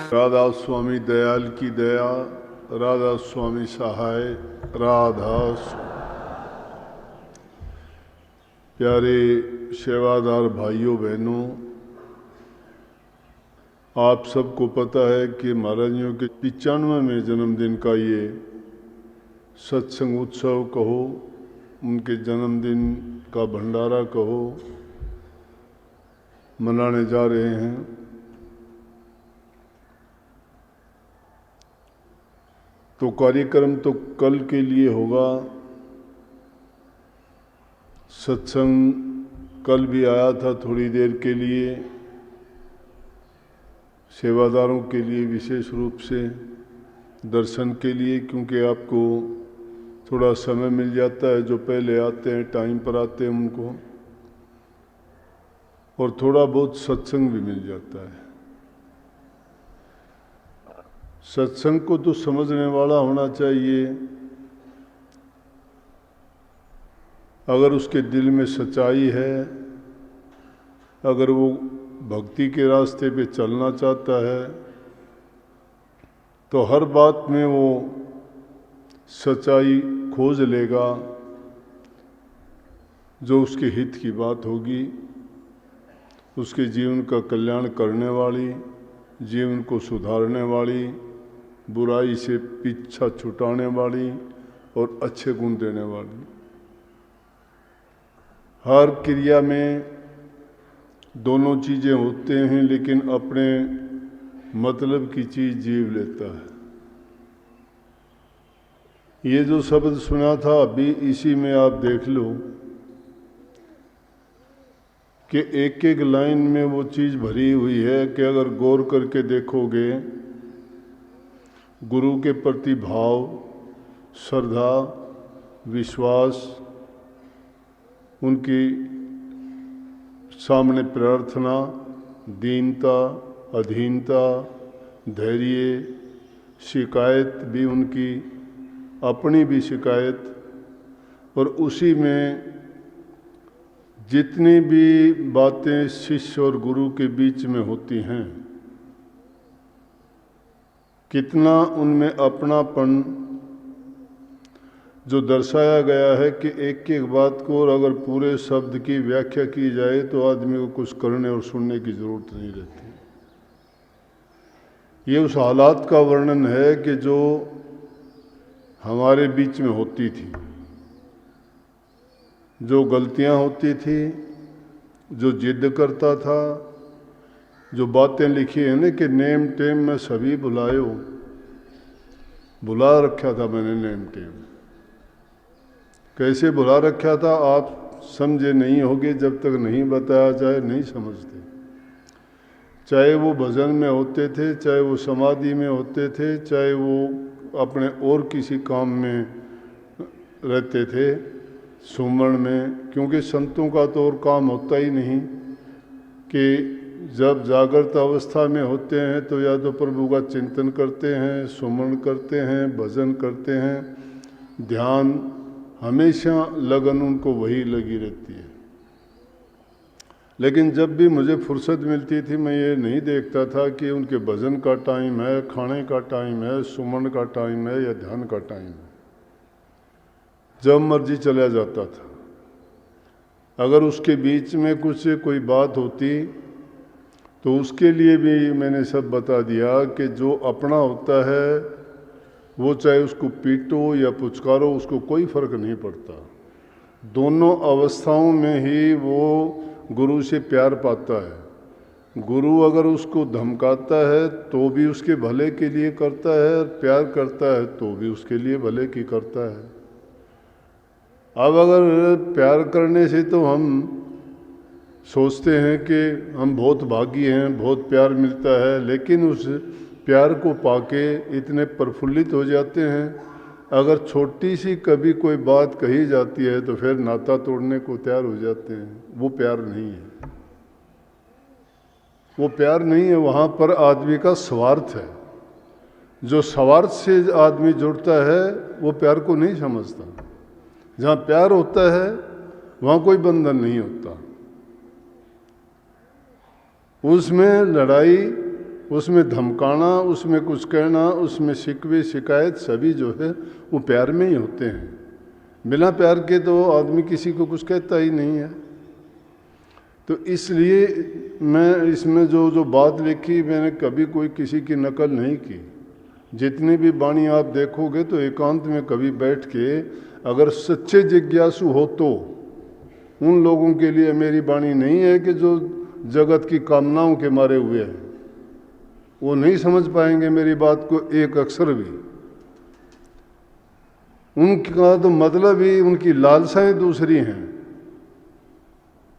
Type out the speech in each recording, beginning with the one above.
राधा स्वामी दयाल की दया, राधा स्वामी सहाय, राधा प्यारे सेवादार भाइयों बहनों, आप सबको पता है कि महाराज जी के 95वें जन्मदिन का ये सत्संग उत्सव कहो, उनके जन्मदिन का भंडारा कहो, मनाने जा रहे हैं। तो कार्यक्रम तो कल के लिए होगा। सत्संग कल भी आया था थोड़ी देर के लिए, सेवादारों के लिए विशेष रूप से दर्शन के लिए, क्योंकि आपको थोड़ा समय मिल जाता है, जो पहले आते हैं टाइम पर आते हैं उनको, और थोड़ा बहुत सत्संग भी मिल जाता है। सत्संग को तो समझने वाला होना चाहिए। अगर उसके दिल में सच्चाई है, अगर वो भक्ति के रास्ते पे चलना चाहता है, तो हर बात में वो सच्चाई खोज लेगा जो उसके हित की बात होगी, उसके जीवन का कल्याण करने वाली, जीवन को सुधारने वाली, बुराई से पीछा छुटाने वाली और अच्छे गुण देने वाली। हर क्रिया में दोनों चीज़ें होते हैं, लेकिन अपने मतलब की चीज़ जीव लेता है। ये जो शब्द सुना था अभी, इसी में आप देख लो कि एक एक लाइन में वो चीज़ भरी हुई है कि अगर गौर करके देखोगे, गुरु के प्रति भाव, श्रद्धा, विश्वास, उनकी सामने प्रार्थना, दीनता, अधीनता, धैर्य, शिकायत भी उनकी, अपनी भी शिकायत, और उसी में जितनी भी बातें शिष्य और गुरु के बीच में होती हैं, कितना उनमें अपनापन जो दर्शाया गया है कि एक एक बात को और अगर पूरे शब्द की व्याख्या की जाए तो आदमी को कुछ करने और सुनने की ज़रूरत नहीं रहती। ये उस हालात का वर्णन है कि जो हमारे बीच में होती थी, जो गलतियां होती थी, जो जिद करता था, जो बातें लिखी है ना कि नेम टेम में सभी बुलायो, बुला रखा था मैंने नेम टेम। कैसे बुला रखा था आप समझे नहीं होगे, जब तक नहीं बताया जाए नहीं समझते। चाहे वो भजन में होते थे, चाहे वो समाधि में होते थे, चाहे वो अपने और किसी काम में रहते थे, सुमरण में, क्योंकि संतों का तो और काम होता ही नहीं कि जब जागृत अवस्था में होते हैं तो या तो प्रभु का चिंतन करते हैं, सुमरण करते हैं, भजन करते हैं, ध्यान, हमेशा लगन उनको वही लगी रहती है। लेकिन जब भी मुझे फुर्सत मिलती थी, मैं ये नहीं देखता था कि उनके भजन का टाइम है, खाने का टाइम है, सुमरण का टाइम है या ध्यान का टाइम है। जब मर्जी चला जाता था। अगर उसके बीच में कुछ कोई बात होती तो उसके लिए भी मैंने सब बता दिया कि जो अपना होता है वो चाहे उसको पीटो या पुचकारो, उसको कोई फर्क नहीं पड़ता। दोनों अवस्थाओं में ही वो गुरु से प्यार पाता है। गुरु अगर उसको धमकाता है तो भी उसके भले के लिए करता है, प्यार करता है तो भी उसके लिए भले की करता है। अब अगर प्यार करने से तो हम सोचते हैं कि हम बहुत भागी हैं, बहुत प्यार मिलता है, लेकिन उस प्यार को पाके इतने प्रफुल्लित हो जाते हैं, अगर छोटी सी कभी कोई बात कही जाती है तो फिर नाता तोड़ने को तैयार हो जाते हैं। वो प्यार नहीं है, वो प्यार नहीं है। वहाँ पर आदमी का स्वार्थ है। जो स्वार्थ से आदमी जुड़ता है वो प्यार को नहीं समझता। जहाँ प्यार होता है वहाँ कोई बंधन नहीं होता। उसमें लड़ाई उसमें धमकाना, उसमें कुछ कहना, उसमें शिकवे शिकायत सभी जो है वो प्यार में ही होते हैं। बिना प्यार के तो आदमी किसी को कुछ कहता ही नहीं है। तो इसलिए मैं इसमें जो बात लिखी, मैंने कभी कोई किसी की नकल नहीं की। जितनी भी वाणी आप देखोगे तो एकांत में कभी बैठ के अगर सच्चे जिज्ञासु हो तो उन लोगों के लिए मेरी वाणी नहीं है कि जो जगत की कामनाओं के मारे हुए हैं, वो नहीं समझ पाएंगे मेरी बात को एक अक्षर भी। उनका तो मतलब ही, उनकी लालसाएं दूसरी हैं।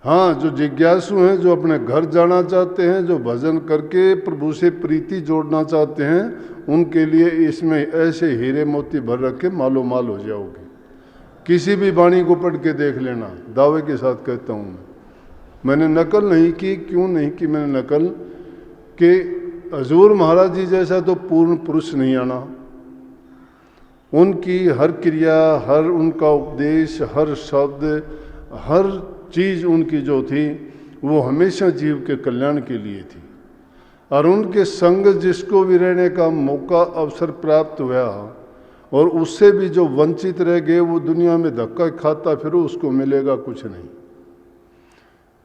हाँ, जो जिज्ञासु हैं, जो अपने घर जाना चाहते हैं, जो भजन करके प्रभु से प्रीति जोड़ना चाहते हैं, उनके लिए इसमें ऐसे हीरे मोती भर रखे मालो माल हो जाओगे। किसी भी वाणी को पढ़ के देख लेना, दावे के साथ कहता हूँ। मैंने नकल नहीं की। क्यों नहीं की मैंने नकल? कि हजूर महाराज जी जैसा तो पूर्ण पुरुष नहीं आना। उनकी हर क्रिया, हर उनका उपदेश, हर शब्द, हर चीज़ उनकी जो थी वो हमेशा जीव के कल्याण के लिए थी। और उनके संग जिसको भी रहने का मौका अवसर प्राप्त हुआ और उससे भी जो वंचित रह गए, वो दुनिया में धक्का खाता फिर उसको मिलेगा कुछ नहीं।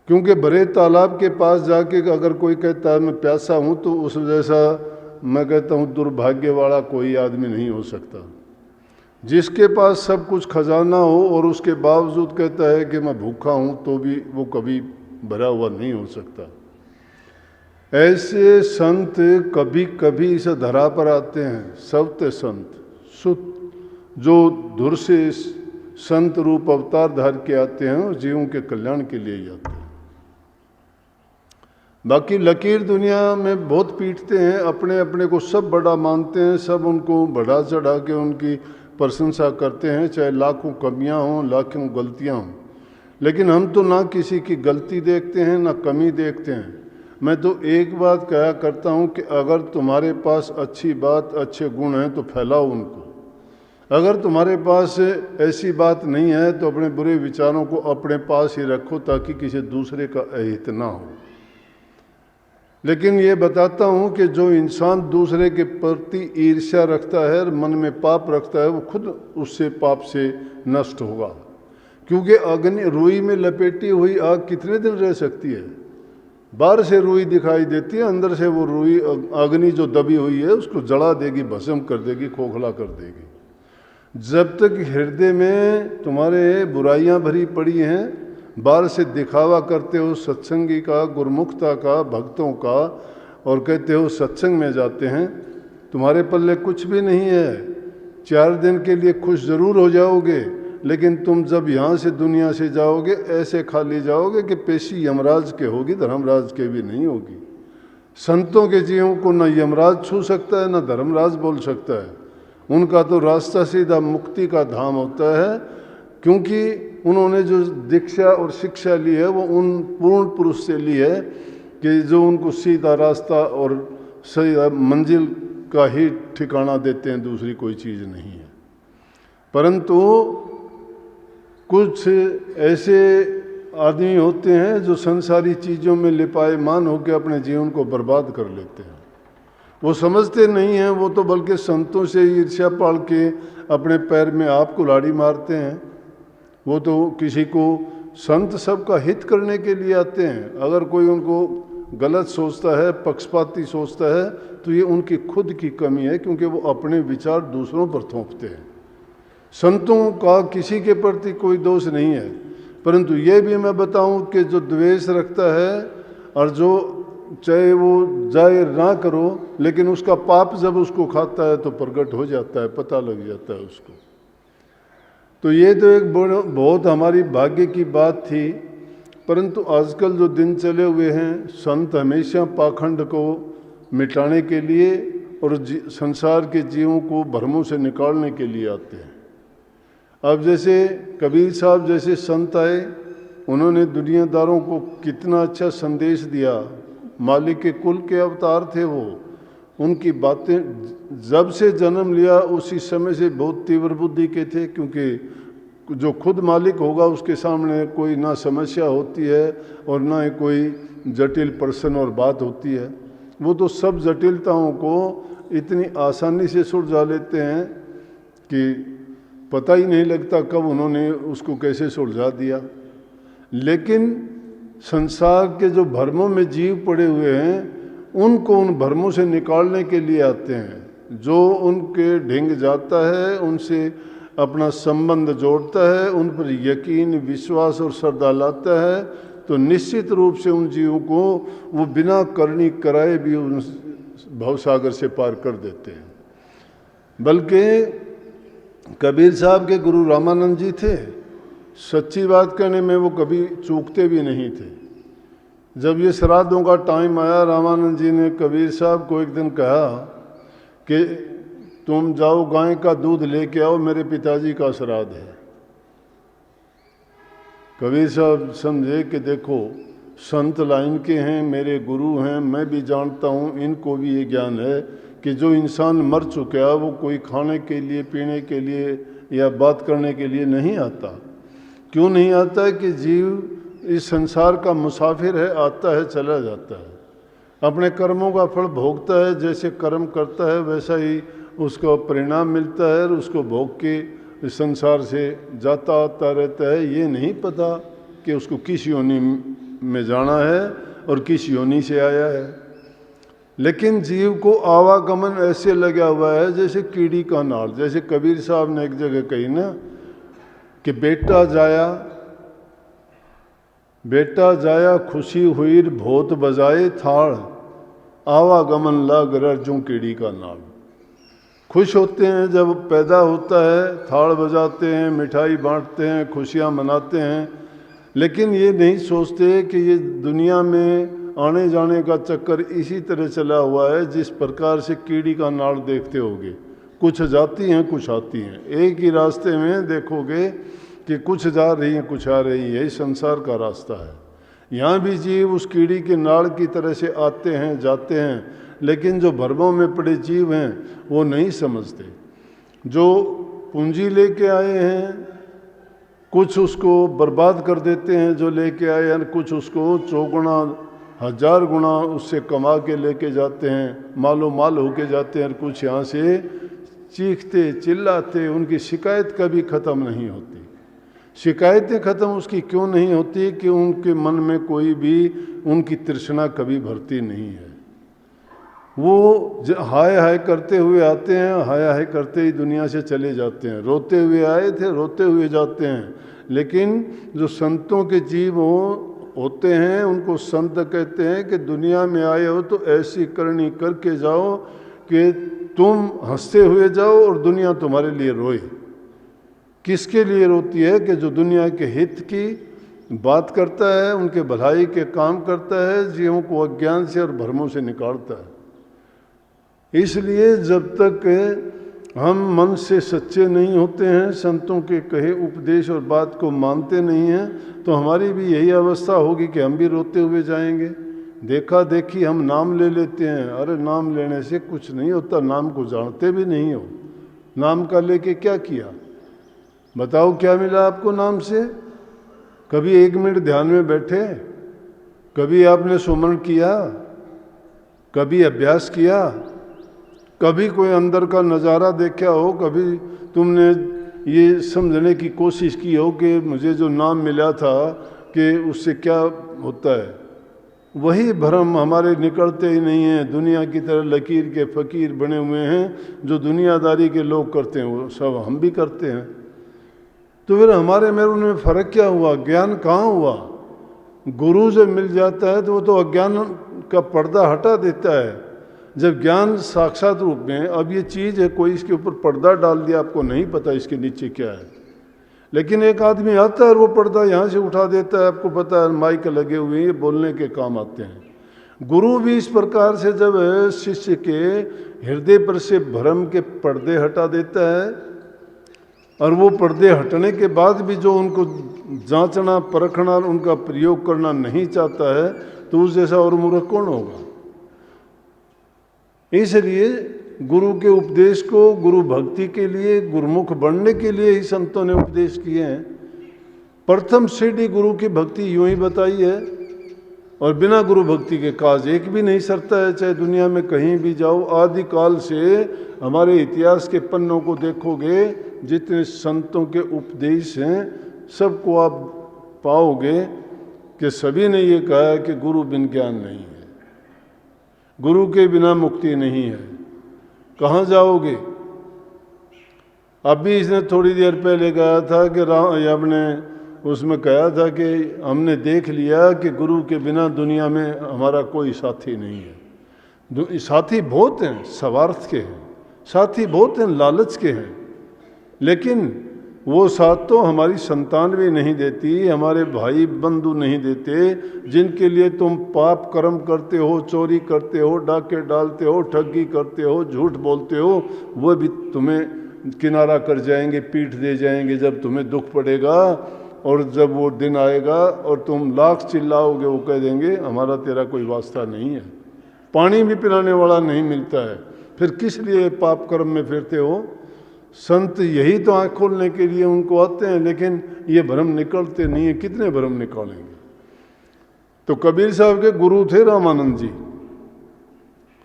क्योंकि भरे तालाब के पास जाके अगर कोई कहता है मैं प्यासा हूँ, तो उस जैसा मैं कहता हूँ दुर्भाग्य वाला कोई आदमी नहीं हो सकता। जिसके पास सब कुछ खजाना हो और उसके बावजूद कहता है कि मैं भूखा हूँ, तो भी वो कभी भरा हुआ नहीं हो सकता। ऐसे संत कभी कभी इस धरा पर आते हैं, सत्य संत, सुत, जो धुर से संत रूप अवतार धार के आते हैं और जीवों के कल्याण के लिए ही आते हैं। बाकी लकीर दुनिया में बहुत पीटते हैं, अपने अपने को सब बड़ा मानते हैं, सब उनको बढ़ा चढ़ा के उनकी प्रशंसा करते हैं, चाहे लाखों कमियां हों, लाखों गलतियां हों। लेकिन हम तो ना किसी की गलती देखते हैं ना कमी देखते हैं। मैं तो एक बात कहा करता हूं कि अगर तुम्हारे पास अच्छी बात, अच्छे गुण हैं तो फैलाओ उनको। अगर तुम्हारे पास ऐसी बात नहीं है तो अपने बुरे विचारों को अपने पास ही रखो, ताकि किसी दूसरे का अहित ना हो। लेकिन ये बताता हूँ कि जो इंसान दूसरे के प्रति ईर्ष्या रखता है और मन में पाप रखता है, वो खुद उससे पाप से नष्ट होगा। क्योंकि अग्नि, रुई में लपेटी हुई आग कितने दिन रह सकती है? बाहर से रुई दिखाई देती है, अंदर से वो रुई अग्नि जो दबी हुई है उसको जला देगी, भस्म कर देगी, खोखला कर देगी। जब तक हृदय में तुम्हारे बुराइयां भरी पड़ी हैं, बाहर से दिखावा करते हो सत्संगी का, गुरमुखता का, भक्तों का, और कहते हो सत्संग में जाते हैं, तुम्हारे पल्ले कुछ भी नहीं है। 4 दिन के लिए खुश जरूर हो जाओगे, लेकिन तुम जब यहाँ से दुनिया से जाओगे ऐसे खाली जाओगे कि पेशी यमराज के होगी, धर्मराज के भी नहीं होगी। संतों के जीवों को न यमराज छू सकता है, न धर्मराज बोल सकता है। उनका तो रास्ता सीधा मुक्ति का धाम होता है, क्योंकि उन्होंने जो दीक्षा और शिक्षा ली है वो उन पूर्ण पुरुष से ली है कि जो उनको सीधा रास्ता और सही मंजिल का ही ठिकाना देते हैं, दूसरी कोई चीज़ नहीं है। परंतु कुछ ऐसे आदमी होते हैं जो संसारी चीज़ों में लिपायमान होकर अपने जीवन को बर्बाद कर लेते हैं। वो समझते नहीं हैं, वो तो बल्कि संतों से ईर्ष्या पाल के अपने पैर में आप कुल्हाड़ी मारते हैं। वो तो किसी को, संत सबका हित करने के लिए आते हैं। अगर कोई उनको गलत सोचता है, पक्षपाती सोचता है, तो ये उनकी खुद की कमी है, क्योंकि वो अपने विचार दूसरों पर थोपते हैं। संतों का किसी के प्रति कोई दोष नहीं है, परंतु ये भी मैं बताऊं कि जो द्वेष रखता है और जो चाहे वो जाहिर ना करो, लेकिन उसका पाप जब उसको खाता है तो प्रकट हो जाता है, पता लग जाता है उसको। तो ये तो एक बहुत हमारी भाग्य की बात थी। परंतु आजकल जो दिन चले हुए हैं, संत हमेशा पाखंड को मिटाने के लिए और संसार के जीवों को भ्रमों से निकालने के लिए आते हैं। अब जैसे कबीर साहब जैसे संत आए, उन्होंने दुनियादारों को कितना अच्छा संदेश दिया। मालिक के कुल के अवतार थे वो। उनकी बातें जब से जन्म लिया उसी समय से बहुत तीव्र बुद्धि के थे, क्योंकि जो खुद मालिक होगा उसके सामने कोई ना समस्या होती है और ना ही कोई जटिल प्रश्न और बात होती है। वो तो सब जटिलताओं को इतनी आसानी से सुलझा लेते हैं कि पता ही नहीं लगता कब उन्होंने उसको कैसे सुलझा दिया। लेकिन संसार के जो भ्रमों में जीव पड़े हुए हैं, उनको उन भ्रमों से निकालने के लिए आते हैं। जो उनके ढिंग जाता है, उनसे अपना संबंध जोड़ता है, उन पर यकीन, विश्वास और श्रद्धा लाता है, तो निश्चित रूप से उन जीवों को वो बिना करनी कराए भी उन भवसागर से पार कर देते हैं। बल्कि कबीर साहब के गुरु रामानंद जी थे, सच्ची बात कहने में वो कभी चूकते भी नहीं थे। जब ये श्राद्धों का टाइम आया, रामानंद जी ने कबीर साहब को एक दिन कहा कि तुम जाओ गाय का दूध लेके आओ, मेरे पिताजी का श्राद्ध है। कबीर साहब समझे कि देखो संत लाइन के हैं, मेरे गुरु हैं, मैं भी जानता हूँ, इनको भी ये ज्ञान है कि जो इंसान मर चुका है वो कोई खाने के लिए, पीने के लिए या बात करने के लिए नहीं आता। क्यों नहीं आता है कि जीव इस संसार का मुसाफिर है, आता है चला जाता है, अपने कर्मों का फल भोगता है। जैसे कर्म करता है वैसा ही उसको परिणाम मिलता है और उसको भोग के इस संसार से जाता आता रहता है। ये नहीं पता कि उसको किस योनि में जाना है और किस योनि से आया है। लेकिन जीव को आवागमन ऐसे लगा हुआ है जैसे कीड़ी का नाल। जैसे कबीर साहब ने एक जगह कही ना कि बेटा जाया खुशी हुई भोत बजाए थाल, आवागमन लाग रज्जों कीड़ी का नाल। खुश होते हैं जब पैदा होता है, थाल बजाते हैं, मिठाई बांटते हैं, खुशियाँ मनाते हैं, लेकिन ये नहीं सोचते कि ये दुनिया में आने जाने का चक्कर इसी तरह चला हुआ है जिस प्रकार से कीड़ी का नाड़ देखते होगे, कुछ जाती हैं कुछ आती हैं। एक ही रास्ते में देखोगे कि कुछ जा रही हैं कुछ आ रही है, संसार का रास्ता है। यहाँ भी जीव उस कीड़ी के नाड़ की तरह से आते हैं जाते हैं, लेकिन जो भ्रमों में पड़े जीव हैं वो नहीं समझते। जो पूंजी लेके आए हैं कुछ उसको बर्बाद कर देते हैं, जो लेके आए हैं कुछ उसको 4 गुना 1000 गुना उससे कमा के लेके जाते हैं, मालो माल होके जाते हैं, और कुछ यहाँ से चीखते चिल्लाते, उनकी शिकायत कभी ख़त्म नहीं होती। शिकायतें ख़त्म उसकी क्यों नहीं होती कि उनके मन में कोई भी उनकी तृष्णा कभी भरती नहीं है। वो हाय हाय करते हुए आते हैं, हाय हाय करते ही दुनिया से चले जाते हैं। रोते हुए आए थे, रोते हुए जाते हैं। लेकिन जो संतों के जीव होते हैं उनको संत कहते हैं कि दुनिया में आए हो तो ऐसी करनी करके जाओ कि तुम हंसते हुए जाओ और दुनिया तुम्हारे लिए रोए। किसके लिए रोती है? कि जो दुनिया के हित की बात करता है, उनके भलाई के काम करता है, जीवों को अज्ञान से और भ्रमों से निकालता है। इसलिए जब तक हम मन से सच्चे नहीं होते हैं, संतों के कहे उपदेश और बात को मानते नहीं हैं, तो हमारी भी यही अवस्था होगी कि हम भी रोते हुए जाएंगे। देखा देखी हम नाम ले लेते हैं। अरे नाम लेने से कुछ नहीं होता, नाम को जानते भी नहीं हो। नाम का लेके क्या किया? बताओ क्या मिला आपको नाम से? कभी 1 मिनट ध्यान में बैठे? कभी आपने सुमरण किया? कभी अभ्यास किया? कभी कोई अंदर का नज़ारा देखा हो? कभी तुमने ये समझने की कोशिश की हो कि मुझे जो नाम मिला था कि उससे क्या होता है? वही भ्रम हमारे निकलते ही नहीं हैं। दुनिया की तरह लकीर के फ़कीर बने हुए हैं। जो दुनियादारी के लोग करते हैं वो सब हम भी करते हैं। तो फिर हमारे में उनमें फ़र्क क्या हुआ? ज्ञान कहाँ हुआ? गुरु जब मिल जाता है तो वो तो अज्ञान का पर्दा हटा देता है। जब ज्ञान साक्षात रूप में, अब ये चीज़ है, कोई इसके ऊपर पर्दा डाल दिया, आपको नहीं पता इसके नीचे क्या है, लेकिन एक आदमी आता है और वो पर्दा यहाँ से उठा देता है। आपको पता है माइक लगे हुए हैं, ये बोलने के काम आते हैं। गुरु भी इस प्रकार से जब शिष्य के हृदय पर से भ्रम के पर्दे हटा देता है, और वो पर्दे हटने के बाद भी जो उनको जांचना परखना उनका प्रयोग करना नहीं चाहता है, तो उस जैसा और मूर्ख कौन होगा? इसलिए गुरु के उपदेश को गुरु भक्ति के लिए, गुरुमुख बनने के लिए ही संतों ने उपदेश किए हैं। प्रथम सीढ़ी गुरु की भक्ति यूं ही बताई है और बिना गुरु भक्ति के काज एक भी नहीं सरता है। चाहे दुनिया में कहीं भी जाओ, आदिकाल से हमारे इतिहास के पन्नों को देखोगे, जितने संतों के उपदेश हैं सबको आप पाओगे कि सभी ने ये कहा है कि गुरु बिन ज्ञान नहीं है, गुरु के बिना मुक्ति नहीं है। कहाँ जाओगे? अभी इसने थोड़ी देर पहले कहा था कि हमने उसमें कहा था कि हमने देख लिया कि गुरु के बिना दुनिया में हमारा कोई साथी नहीं है। साथी बहुत हैं, स्वार्थ के हैं, साथी बहुत हैं, लालच के हैं, लेकिन वो साथ तो हमारी संतान भी नहीं देती, हमारे भाई बंधु नहीं देते, जिनके लिए तुम पाप कर्म करते हो, चोरी करते हो, डाके डालते हो, ठगी करते हो, झूठ बोलते हो, वो भी तुम्हें किनारा कर जाएंगे, पीठ दे जाएंगे जब तुम्हें दुख पड़ेगा। और जब वो दिन आएगा और तुम लाख चिल्लाओगे, वो कह देंगे हमारा तेरा कोई वास्ता नहीं है। पानी भी पिलाने वाला नहीं मिलता है, फिर किस लिए पाप कर्म में फिरते हो? संत यही तो आँख खोलने के लिए उनको आते हैं, लेकिन ये भ्रम निकलते नहीं है। कितने भ्रम निकालेंगे? तो कबीर साहब के गुरु थे रामानंद जी,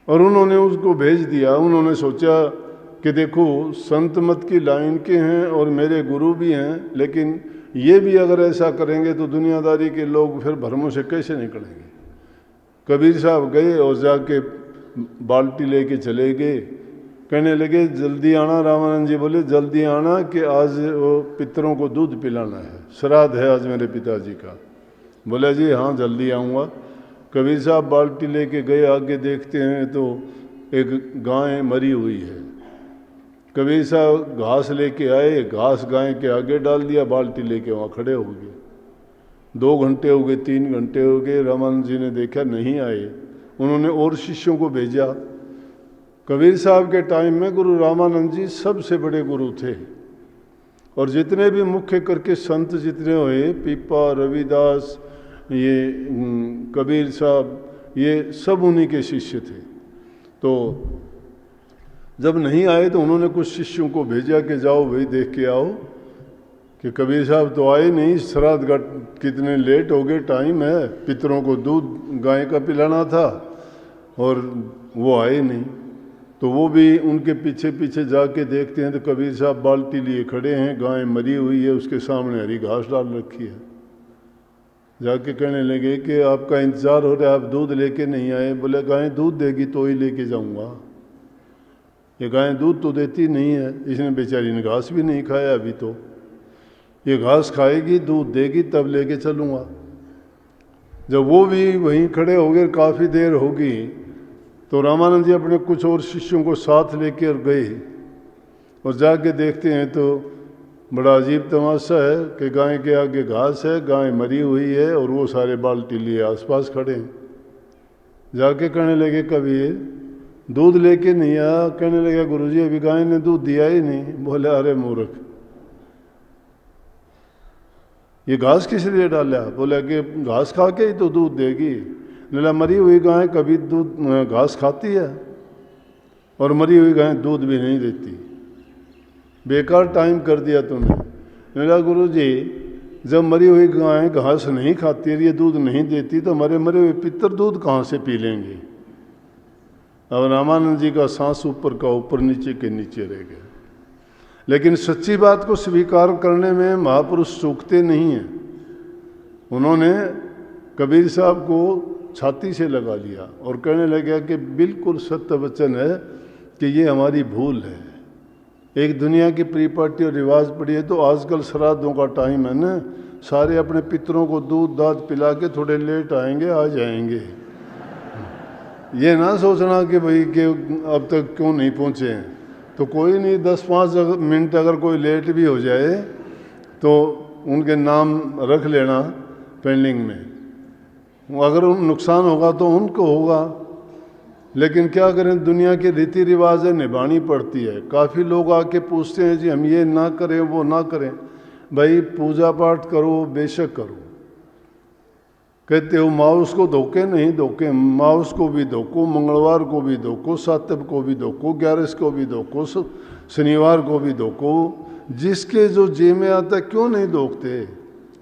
और उन्होंने उसको भेज दिया। उन्होंने सोचा कि देखो संत मत की लाइन के हैं और मेरे गुरु भी हैं, लेकिन ये भी अगर ऐसा करेंगे तो दुनियादारी के लोग फिर भ्रमों से कैसे निकलेंगे। कबीर साहब गए और जाके बाल्टी लेके चले गए, कहने लगे जल्दी आना। रामानंद जी बोले जल्दी आना कि आज वो पितरों को दूध पिलाना है, श्राद्ध है आज मेरे पिताजी का। बोला जी हाँ जल्दी आऊँगा। कबीर साहब बाल्टी लेके गए, आगे देखते हैं तो एक गाय मरी हुई है। कबीर साहब घास लेके आए, घास गाय के आगे डाल दिया, बाल्टी लेके वहाँ खड़े हो गए। 2 घंटे हो गए, 3 घंटे हो गए, रामानंद जी ने देखा नहीं आए। उन्होंने और शिष्यों को भेजा। कबीर साहब के टाइम में गुरु रामानंद जी सबसे बड़े गुरु थे, और जितने भी मुख्य करके संत जितने हुए, पीपा, रविदास, ये कबीर साहब, ये सब उन्हीं के शिष्य थे। तो जब नहीं आए तो उन्होंने कुछ शिष्यों को भेजा कि जाओ भाई देख के आओ कि कबीर साहब तो आए नहीं, श्राद्ध का कितने लेट हो गए, टाइम है, पितरों को दूध गाय का पिलाना था और वो आए नहीं। तो वो भी उनके पीछे पीछे जाके देखते हैं तो कबीर साहब बाल्टी लिए खड़े हैं, गाय मरी हुई है, उसके सामने हरी घास डाल रखी है। जाके कहने लगे कि आपका इंतज़ार हो रहा है, आप दूध लेके नहीं आए। बोले गाय दूध देगी तो ही लेके जाऊंगा, ये गाय दूध तो देती नहीं है, इसने बेचारी ने घास भी नहीं खाया अभी, तो ये घास खाएगी दूध देगी तब लेके चलूँगा। जब वो भी वहीं खड़े हो गए, काफ़ी देर होगी, तो रामानंद जी अपने कुछ और शिष्यों को साथ लेकर गए और जाके देखते हैं तो बड़ा अजीब तमाशा है कि गाय के आगे घास है, गाय मरी हुई है और वो सारे बाल्टी लिए आसपास खड़े हैं। जाके कहने लगे कबीर दूध लेके नहीं आया। कहने लगा गुरुजी अभी गाय ने दूध दिया ही नहीं। बोले अरे मूर्ख, ये घास किस लिए डाला? बोले कि घास खा के ही तो दूध देगी। बोला मरी हुई गाय कभी दूध घास खाती है, और मरी हुई गाय दूध भी नहीं देती, बेकार टाइम कर दिया तुमने। बोला गुरुजी जब मरी हुई गाय घास नहीं खाती है, ये दूध नहीं देती, तो मरे हुए पितर दूध कहाँ से पी लेंगे? अब रामानंद जी का सांस ऊपर का ऊपर, नीचे के नीचे रह गया। लेकिन सच्ची बात को स्वीकार करने में महापुरुष चूकते नहीं हैं। उन्होंने कबीर साहब को छाती से लगा लिया और कहने लगा कि बिल्कुल सत्य वचन है कि ये हमारी भूल है। एक दुनिया की परिपाटी और रिवाज पड़ी है, तो आजकल श्राद्धों का टाइम है ना, सारे अपने पितरों को दूध दाद पिला के थोड़े लेट आएंगे, आ जाएंगे। ये ना सोचना कि भाई कि अब तक क्यों नहीं पहुँचे हैं, तो कोई नहीं, 10-5 मिनट अगर कोई लेट भी हो जाए तो उनके नाम रख लेना पेंडिंग में। अगर नुकसान होगा तो उनको होगा, लेकिन क्या करें, दुनिया के रीति रिवाज है, निभानी पड़ती है। काफ़ी लोग आके पूछते हैं जी हम ये ना करें वो ना करें। भाई पूजा पाठ करो, बेशक करो। कहते हो माउस को धोके, नहीं धोके, माउस को भी धोको, मंगलवार को भी धोको, सातव को भी धोको, 11 को भी धोको, शनिवार को भी धोको। जिसके जो जी में आता है क्यों नहीं धोकते?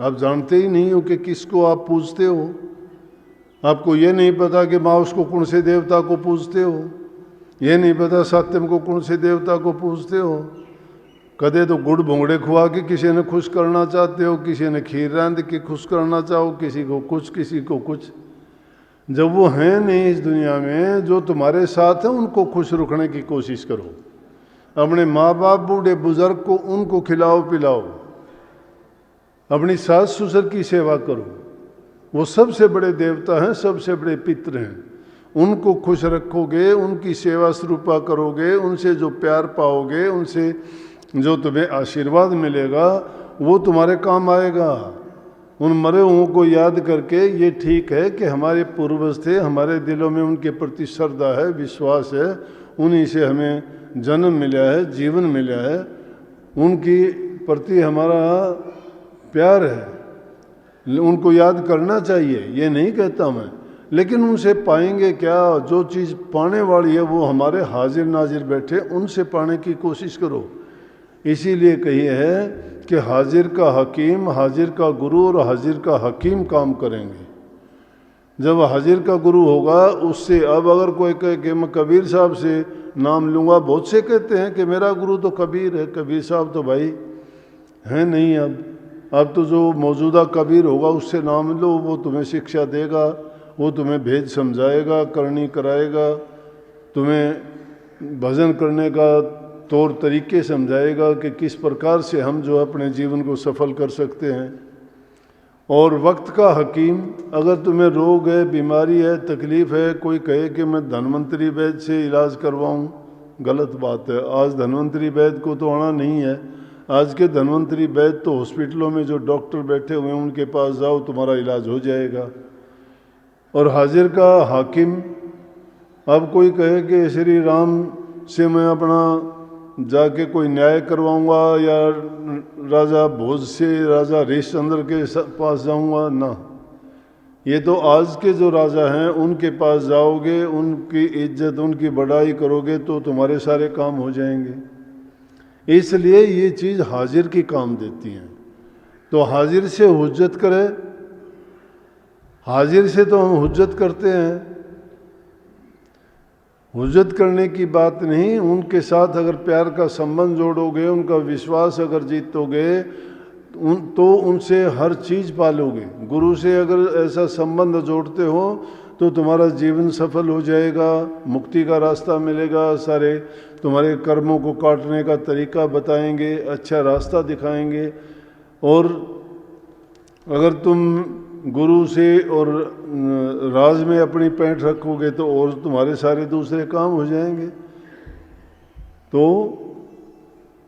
आप जानते ही नहीं हो कि किसको आप पूजते हो। आपको ये नहीं पता कि माउस को कौन से देवता को पूजते हो, ये नहीं पता सत्यम को कौन से देवता को पूजते हो। कदे तो गुड़ भोंगड़े खुआ के किसी ने खुश करना चाहते हो, किसी ने खीर रांध के खुश करना चाहो, किसी को कुछ किसी को कुछ। जब वो हैं नहीं इस दुनिया में जो तुम्हारे साथ हैं, उनको खुश रखने की कोशिश करो। अपने माँ बाप बूढ़े बुजुर्ग को उनको खिलाओ पिलाओ, अपनी सास ससुर की सेवा करो, वो सबसे बड़े देवता हैं, सबसे बड़े पितृ हैं। उनको खुश रखोगे, उनकी सेवा स्वरूपा करोगे, उनसे जो प्यार पाओगे, उनसे जो तुम्हें आशीर्वाद मिलेगा वो तुम्हारे काम आएगा। उन मरे हुओं को याद करके ये ठीक है कि हमारे पूर्वज थे, हमारे दिलों में उनके प्रति श्रद्धा है, विश्वास है, उन्हीं से हमें जन्म मिला है, जीवन मिला है, उनकी प्रति हमारा प्यार है, उनको याद करना चाहिए, ये नहीं कहता मैं। लेकिन उनसे पाएंगे क्या? जो चीज़ पाने वाली है वो हमारे हाजिर नाजिर बैठे, उनसे पाने की कोशिश करो। इसीलिए कही है कि हाजिर का हकीम, हाजिर का गुरु और हाजिर का हकीम काम करेंगे। जब हाजिर का गुरु होगा उससे, अब अगर कोई कहे कि मैं कबीर साहब से नाम लूँगा, बहुत से कहते हैं कि मेरा गुरु तो कबीर है, कबीर साहब तो भाई हैं नहीं। अब तो जो मौजूदा कबीर होगा उससे नाम लो, वो तुम्हें शिक्षा देगा, वो तुम्हें भेद समझाएगा, करनी कराएगा, तुम्हें भजन करने का तौर तरीके समझाएगा कि किस प्रकार से हम जो अपने जीवन को सफल कर सकते हैं। और वक्त का हकीम, अगर तुम्हें रोग है, बीमारी है, तकलीफ़ है, कोई कहे कि मैं धन्वंतरी वैद्य से इलाज करवाऊं, गलत बात है। आज धन्वंतरी वैद्य को तो आना नहीं है। आज के धन्वंतरी वैद्य तो हॉस्पिटलों में जो डॉक्टर बैठे हुए हैं उनके पास जाओ, तुम्हारा इलाज हो जाएगा। और हाजिर का हाकिम, अब कोई कहे कि श्री राम से मैं अपना जाके कोई न्याय करवाऊंगा या राजा भोज से राजा हरिश्चंद्र के पास जाऊंगा, ना। ये तो आज के जो राजा हैं उनके पास जाओगे, उनकी इज्जत, उनकी बड़ाई करोगे तो तुम्हारे सारे काम हो जाएंगे। इसलिए ये चीज़ हाजिर की काम देती हैं। तो हाजिर से हुज्जत करें, हाजिर से तो हम हुज्जत करते हैं। हुज्जत करने की बात नहीं, उनके साथ अगर प्यार का संबंध जोड़ोगे, उनका विश्वास अगर जीतोगे तो उनसे हर चीज़ पालोगे। गुरु से अगर ऐसा संबंध जोड़ते हो तो तुम्हारा जीवन सफल हो जाएगा, मुक्ति का रास्ता मिलेगा, सारे तुम्हारे कर्मों को काटने का तरीका बताएंगे, अच्छा रास्ता दिखाएंगे। और अगर तुम गुरु से और राज में अपनी पैंठ रखोगे तो और तुम्हारे सारे दूसरे काम हो जाएंगे। तो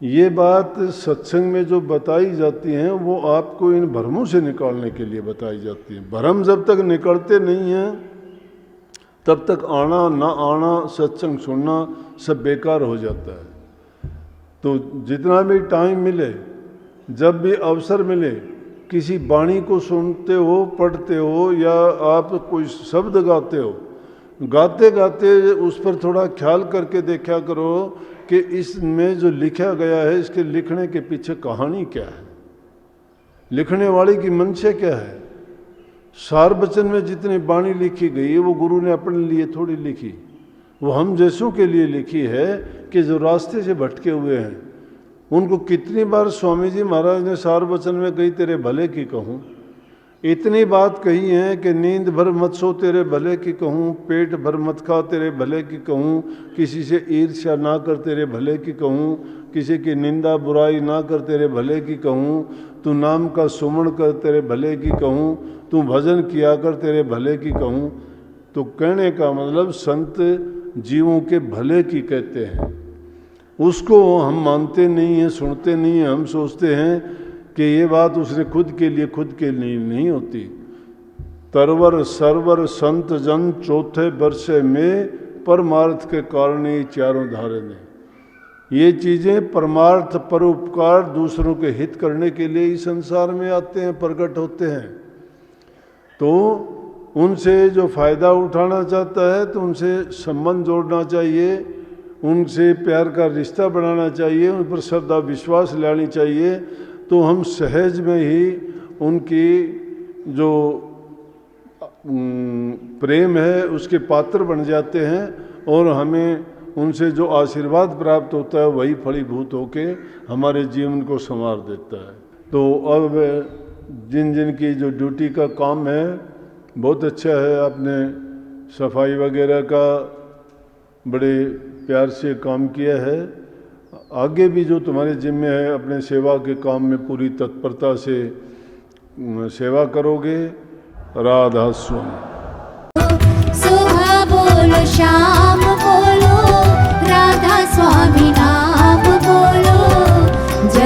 ये बात सत्संग में जो बताई जाती हैं वो आपको इन भ्रमों से निकालने के लिए बताई जाती है। भ्रम जब तक निकलते नहीं हैं तब तक आना ना आना, सत्संग सुनना सब बेकार हो जाता है। तो जितना भी टाइम मिले, जब भी अवसर मिले, किसी वाणी को सुनते हो, पढ़ते हो या आप कोई शब्द गाते हो, गाते गाते उस पर थोड़ा ख्याल करके देखा करो कि इसमें जो लिखा गया है इसके लिखने के पीछे कहानी क्या है, लिखने वाले की मंशा क्या है। सार वचन में जितनी वाणी लिखी गई है वो गुरु ने अपने लिए थोड़ी लिखी, वो हम जैसों के लिए लिखी है कि जो रास्ते से भटके हुए हैं। उनको कितनी बार स्वामी जी महाराज ने सार वचन में कही तेरे भले की कहूँ, इतनी बात कही है कि नींद भर मत सो तेरे भले की कहूँ, पेट भर मत खा तेरे भले की कहूँ, किसी से ईर्ष्या ना कर तेरे भले की कहूँ, किसी की निंदा बुराई ना कर तेरे भले की कहूँ, तू नाम का सुमरण कर तेरे भले की कहूँ, तू भजन किया कर तेरे भले की कहूँ। तो कहने का मतलब संत जीवों के भले की कहते हैं, उसको हम मानते नहीं हैं, सुनते नहीं हैं। हम सोचते हैं कि ये बात उसने खुद के लिए नहीं होती। तरवर सरवर संत जन चौथे वर्षे में परमार्थ के कारण ये चारों धारे ने, ये चीज़ें परमार्थ परोपकार दूसरों के हित करने के लिए इस संसार में आते हैं, प्रकट होते हैं। तो उनसे जो फ़ायदा उठाना चाहता है तो उनसे संबंध जोड़ना चाहिए, उनसे प्यार का रिश्ता बनाना चाहिए, उन पर श्रद्धा विश्वास लानी चाहिए। तो हम सहज में ही उनकी जो प्रेम है उसके पात्र बन जाते हैं और हमें उनसे जो आशीर्वाद प्राप्त होता है वही फलीभूत होके हमारे जीवन को संवार देता है। तो अब जिन जिन की जो ड्यूटी का काम है बहुत अच्छा है, आपने सफाई वगैरह का बड़े प्यार से काम किया है। आगे भी जो तुम्हारे जिम्मे है अपने सेवा के काम में पूरी तत्परता से सेवा करोगे। राधा स्वामी। सुबह बोलो शाम बोलो राधा स्वामी नाम।